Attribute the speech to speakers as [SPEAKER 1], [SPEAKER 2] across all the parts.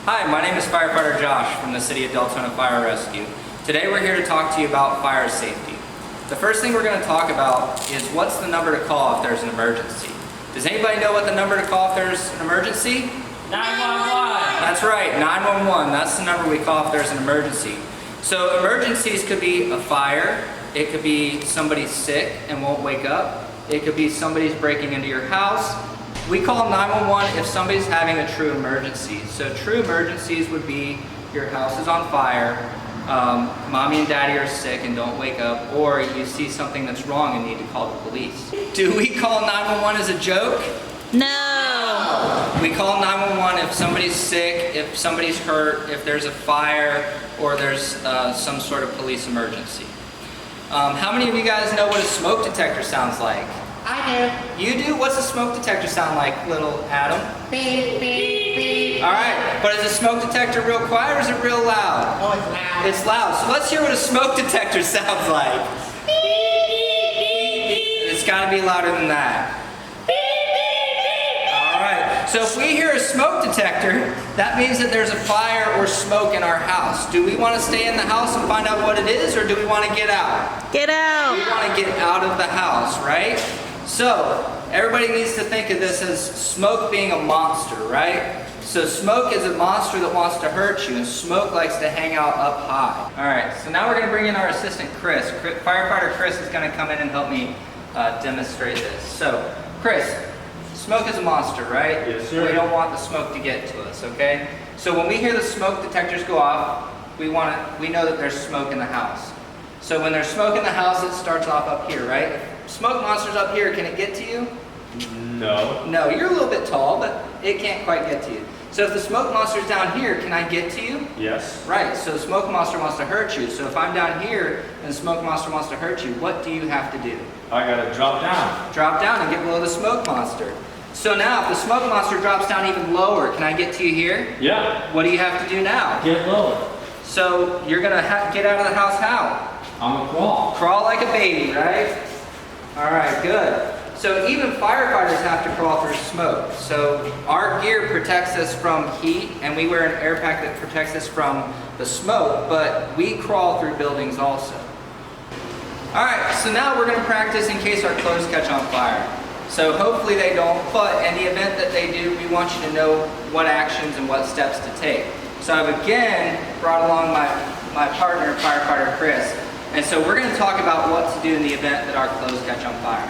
[SPEAKER 1] Hi, my name is Firefighter Josh from the City of Deltona Fire Rescue. Today we're here to talk to you about fire safety. The first thing we're going to talk about is what's the number to call if there's an emergency. Does anybody know what the number to call if there's an emergency?
[SPEAKER 2] 911!
[SPEAKER 1] That's right, 911. That's the number we call if there's an emergency. So emergencies could be a fire, it could be somebody's sick and won't wake up, it could be somebody's breaking into your house. We call 911 if somebody's having a true emergency. So true emergencies would be your house is on fire, mommy and daddy are sick and don't wake up, or you see something that's wrong and need to call the police. Do we call 911 as a joke?
[SPEAKER 3] No.
[SPEAKER 1] We call 911 if somebody's sick, if somebody's hurt, if there's a fire, or there's some sort of police emergency. How many of you guys know what a smoke detector sounds like?
[SPEAKER 2] I
[SPEAKER 1] You do? What's a smoke detector sound like, little Adam?
[SPEAKER 2] do. Beep, beep, beep.
[SPEAKER 1] Alright, but is a smoke detector real quiet or is it real loud?
[SPEAKER 2] Oh, it's loud.
[SPEAKER 1] It's loud. So let's hear what a smoke detector sounds like. It's got to be louder than that. Alright, so if we hear a smoke detector, that means that there's a fire or smoke in our house. Do we want to stay in the house and find out what it is, or do we want to get out?
[SPEAKER 3] Get
[SPEAKER 1] We
[SPEAKER 3] out.
[SPEAKER 1] want to get out of the house, right? So, everybody needs to think of this as smoke being a monster, right? So smoke is a monster that wants to hurt you, and smoke likes to hang out up high. Alright, so now we're going to bring in our assistant Chris. Firefighter Chris is going to come in and help me demonstrate this. So, Chris, smoke is a monster, right?
[SPEAKER 4] Yes, sir.
[SPEAKER 1] We don't want the smoke to get to us, okay? So when we hear the smoke detectors go off, we know that there's smoke in the house. So when there's smoke in the house, it starts off up here, right? If smoke monster's up here, can it get to you?
[SPEAKER 4] No.
[SPEAKER 1] No, you're a little bit tall, but it can't quite get to you. So if the smoke monster's down here, can I get to you?
[SPEAKER 4] Yes.
[SPEAKER 1] Right, so the smoke monster wants to hurt you. So if I'm down here and the smoke monster wants to hurt you, what do you have to do?
[SPEAKER 4] I gotta drop down.
[SPEAKER 1] Drop down and get below the smoke monster. So now if the smoke monster drops down even lower, can I get to you here?
[SPEAKER 4] Yeah.
[SPEAKER 1] What do you have to do now?
[SPEAKER 4] Get lower.
[SPEAKER 1] So you're gonna get out of the house how?
[SPEAKER 4] I'm a crawl.
[SPEAKER 1] Crawl like a baby, right? All right, good. So even firefighters have to crawl through smoke. So our gear protects us from heat, and we wear an air pack that protects us from the smoke, but we crawl through buildings also. All right, so now we're gonna practice in case our clothes catch on fire. So hopefully they don't, but in the event that they do, we want you to know what actions and what steps to take. So I've again brought along my partner, Firefighter Chris, and so we're going to talk about what to do in the event that our clothes catch on fire.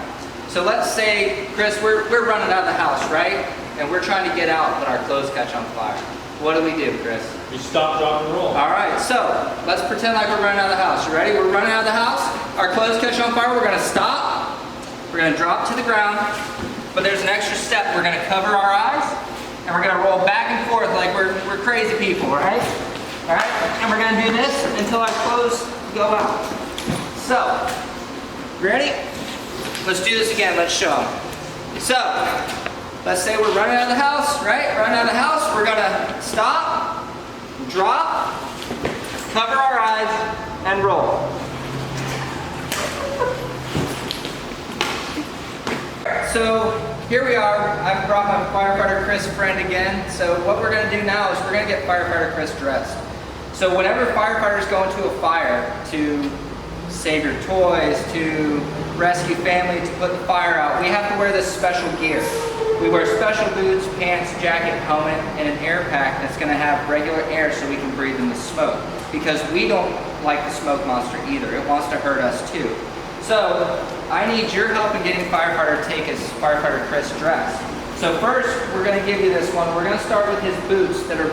[SPEAKER 1] So let's say, Chris, we're running out of the house, right? And we're trying to get out, but our clothes catch on fire. What do we do, Chris?
[SPEAKER 4] You stop, drop, and roll.
[SPEAKER 1] All right, so let's pretend like we're running out of the house. You ready? We're running out of the house. Our clothes catch on fire. We're going to stop. We're going to drop to the ground. But there's an extra step. We're going to cover our eyes, and we're going to roll back and forth like we're crazy people, right? All right, and we're going to do this until our clothes go out. So, ready? Let's do this again. Let's show them. So, let's say we're running out of the house, right? Running out of the house. We're going to stop, drop, cover our eyes, and roll. So here we are. I've brought my Firefighter Chris friend again. So what we're going to do now is we're going to get Firefighter Chris dressed. So whenever firefighters go into a fire to save your toys, to rescue family, to put the fire out, we have to wear this special gear. We wear special boots, pants, jacket, helmet, and an air pack that's going to have regular air so we can breathe in the smoke. Because we don't like the smoke monster either. It wants to hurt us too. So I need your help in getting Firefighter Chris dressed. So first, we're going to give you this one. We're going to start with his boots that are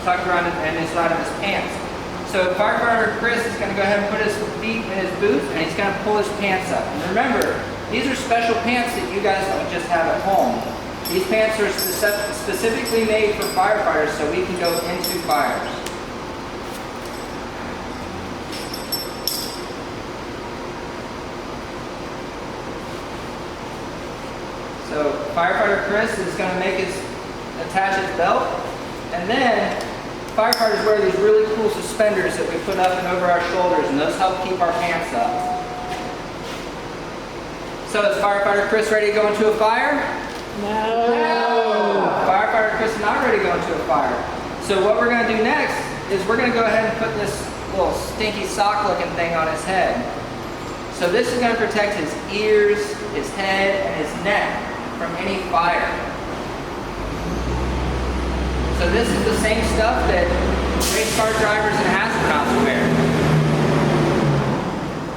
[SPEAKER 1] tucked around and inside of his pants. So Firefighter Chris is going to go ahead and put his feet in his boots, and he's going to pull his pants up. And remember, these are special pants that you guys don't just have at home. These pants are specifically made for firefighters so we can go into fires. So Firefighter Chris is going to attach his belt, and then firefighters wear these really cool suspenders that we put up and over our shoulders, and those help keep our pants up. So is Firefighter Chris ready to go into a fire?
[SPEAKER 3] No.
[SPEAKER 1] Firefighter Chris is not ready to go into a fire. So what we're gonna do next is we're gonna go ahead and put this little stinky sock looking thing on his head. So this is gonna protect his ears, his head, and his neck from any fire. So this is the same stuff that race car drivers and astronauts wear.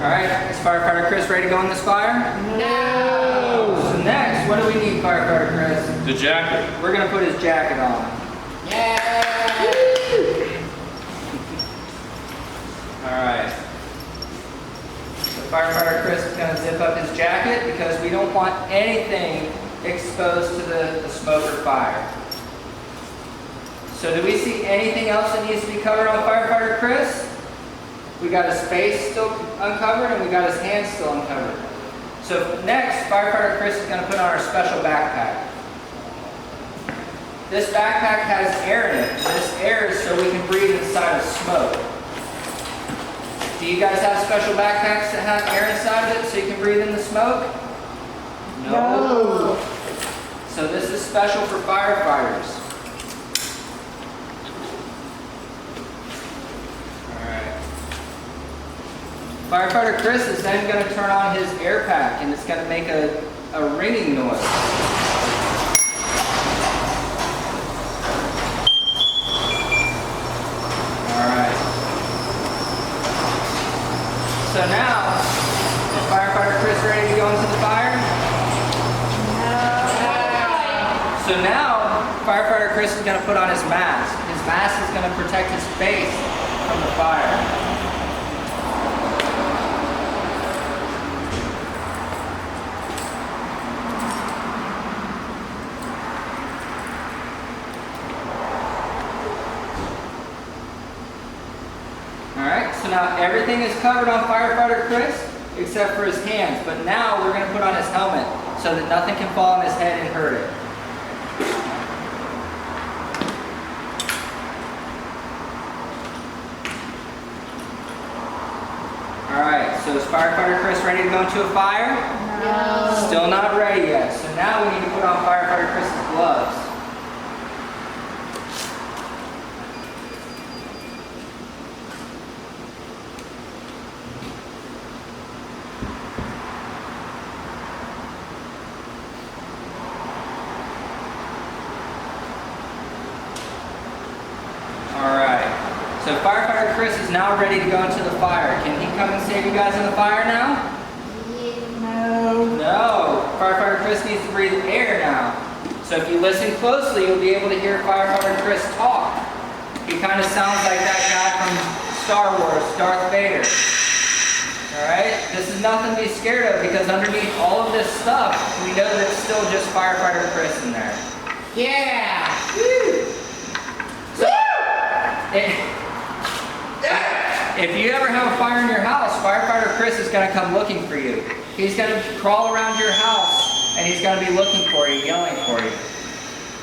[SPEAKER 1] All right, is Firefighter Chris ready to go in this fire?
[SPEAKER 2] No.
[SPEAKER 1] So next, what do we need, Firefighter Chris?
[SPEAKER 4] The jacket.
[SPEAKER 1] We're gonna put his jacket on.
[SPEAKER 2] Yeah.
[SPEAKER 1] All right. So Firefighter Chris is gonna zip up his jacket because we don't want anything exposed to the smoke or fire. So do we see anything else that needs to be covered on Firefighter Chris? We got his face still uncovered and we got his hands still uncovered. So next, Firefighter Chris is going to put on our special backpack. This backpack has air in it. This air is so we can breathe inside of smoke. Do you guys have special backpacks that have air inside of it so you can breathe in the smoke?
[SPEAKER 2] No.
[SPEAKER 1] So this is special for firefighters. Firefighter Chris is then going to turn on his air pack and it's going to make a ringing noise. Alright. So now, is Firefighter Chris ready to go into the fire?
[SPEAKER 2] No.
[SPEAKER 1] So now, Firefighter Chris is going to put on his mask. His mask is going to protect his face from the fire. Alright, so now everything is covered on Firefighter Chris except for his hands, but now we're going to put on his helmet so that nothing can fall on his head and hurt it. Alright, so is Firefighter Chris ready to go into a fire?
[SPEAKER 2] No.
[SPEAKER 1] Still not ready yet, so now we need to put on Firefighter Chris's gloves. So Firefighter Chris is now ready to go into the fire. Can he come and save you guys in the fire now?
[SPEAKER 2] No.
[SPEAKER 1] No. Firefighter Chris needs to breathe air now. So if you listen closely, you'll be able to hear Firefighter Chris talk. He kind of sounds like that guy from Star Wars, Darth Vader. Alright? This is nothing to be scared of because underneath all of this stuff, we know that it's still just Firefighter Chris in there.
[SPEAKER 2] Yeah.
[SPEAKER 1] So, if you ever have a fire in your house, Firefighter Chris is going to come looking for you. He's going to crawl around your house and he's going to be looking for you, yelling for you.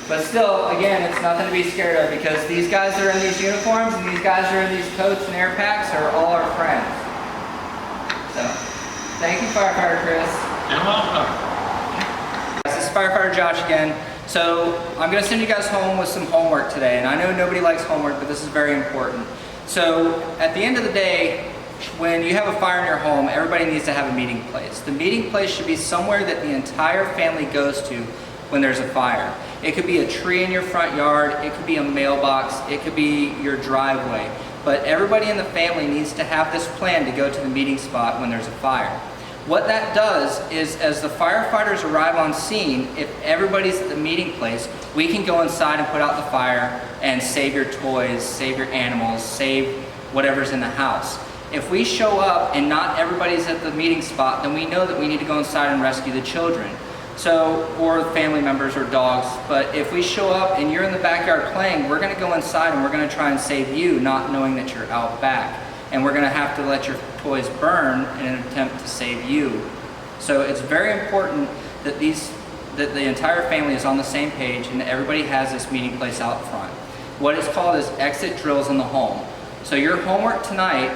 [SPEAKER 1] But still, again, it's nothing to be scared of because these guys that are in these uniforms and these guys that are in these coats and air packs are all our friends. So, thank you, Firefighter Chris.
[SPEAKER 4] You're welcome.
[SPEAKER 1] This is Firefighter Josh again. So, I'm going to send you guys home with some homework today. And I know nobody likes homework, but this is very important. So, at the end of the day, when you have a fire in your home, everybody needs to have a meeting place. The meeting place should be somewhere that the entire family goes to when there's a fire. It could be a tree in your front yard, it could be a mailbox, it could be your driveway. But everybody in the family needs to have this plan to go to the meeting spot when there's a fire. What that does is as the firefighters arrive on scene, if everybody's at the meeting place, we can go inside and put out the fire and save your toys, save your animals, save whatever's in the house. If we show up and not everybody's at the meeting spot, then we know that we need to go inside and rescue the children. So, or family members or dogs. But if we show up and you're in the backyard playing, we're going to go inside and we're going to try and save you, not knowing that you're out back. And we're going to have to let your toys burn in an attempt to save you. So it's very important that that the entire family is on the same page and that everybody has this meeting place out front. What is called is exit drills in the home. So your homework tonight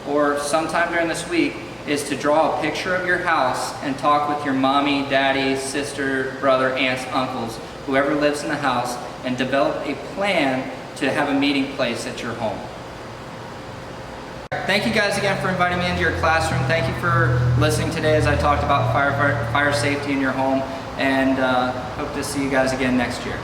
[SPEAKER 1] or sometime during this week is to draw a picture of your house and talk with your mommy, daddy, sister, brother, aunts, uncles, whoever lives in the house, and develop a plan to have a meeting place at your home. Thank you guys again for inviting me into your classroom. Thank you for listening today as I talked about fire safety in your home, and hope to see you guys again next year.